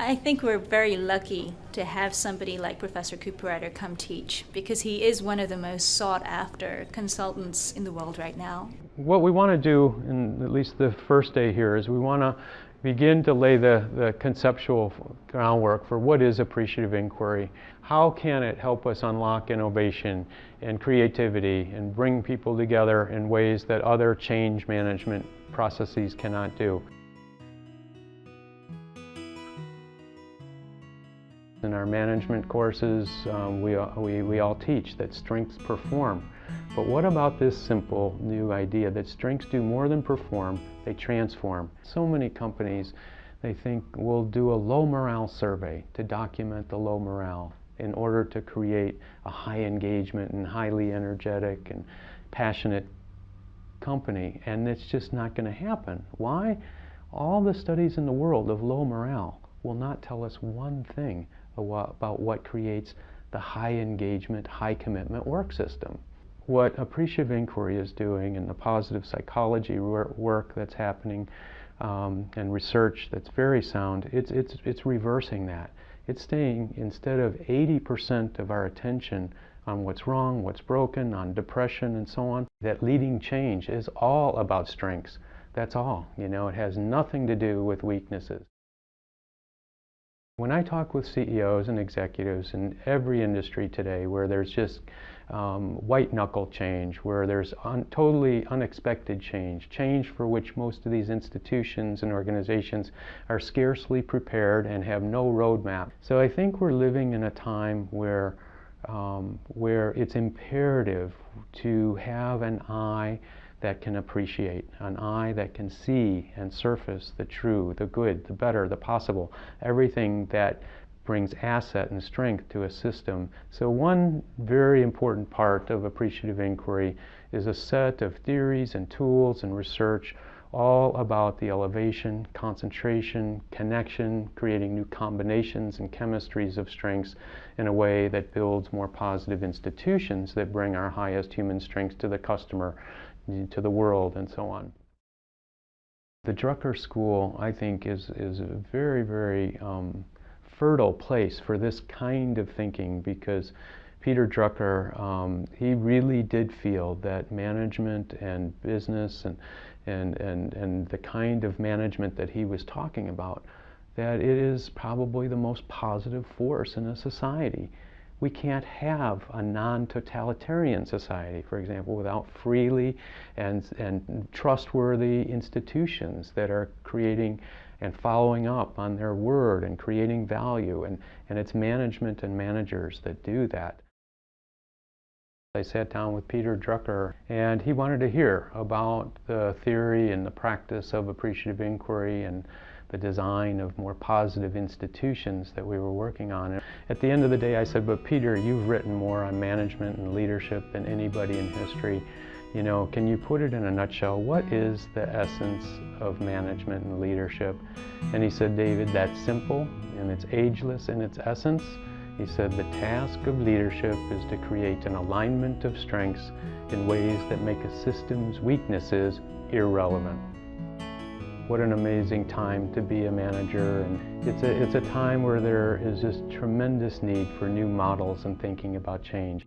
I think we're very lucky to have somebody like Professor Cooperrider come teach, because he is one of the most sought after consultants in the world right now. What we want to do, in at least the first day here, is we want to begin to lay the conceptual groundwork for what is appreciative inquiry. How can it help us unlock innovation and creativity and bring people together in ways that other change management processes cannot do? In our management courses, we all teach that strengths perform. But what about this simple new idea that strengths do more than perform, they transform? So many companies, they think we'll do a low morale survey to document the low morale in order to create a high engagement and highly energetic and passionate company. And it's just not going to happen. Why? All the studies in the world of low morale will not tell us one thing about what creates the high engagement, high commitment work system. What appreciative inquiry is doing and the positive psychology work that's happening and research that's very sound, it's reversing that. It's staying, instead of 80% of our attention on what's wrong, what's broken, on depression and so on, that leading change is all about strengths. That's all. You know, it has nothing to do with weaknesses. When I talk with CEOs and executives in every industry today where there's just white knuckle change, where there's totally unexpected change, change for which most of these institutions and organizations are scarcely prepared and have no roadmap. So I think we're living in a time where it's imperative to have an eye that can appreciate, an eye that can see and surface the true, the good, the better, the possible, everything that brings asset and strength to a system. So one very important part of appreciative inquiry is a set of theories and tools and research all about the elevation, concentration, connection, creating new combinations and chemistries of strengths in a way that builds more positive institutions that bring our highest human strengths to the customer, to the world, and so on. The Drucker School, I think, is a very, very fertile place for this kind of thinking, because Peter Drucker, he really did feel that management and business and the kind of management that he was talking about, that it is probably the most positive force in a society. We can't have a non-totalitarian society, for example, without freely and trustworthy institutions that are creating and following up on their word and creating value, and it's management and managers that do that. I sat down with Peter Drucker, and he wanted to hear about the theory and the practice of appreciative inquiry and the design of more positive institutions that we were working on. And at the end of the day, I said, but Peter, you've written more on management and leadership than anybody in history. You know, can you put it in a nutshell? What is the essence of management and leadership? And he said, David, that's simple and it's ageless in its essence. He said, the task of leadership is to create an alignment of strengths in ways that make a system's weaknesses irrelevant. What an amazing time to be a manager, and it's a time where there is just tremendous need for new models and thinking about change.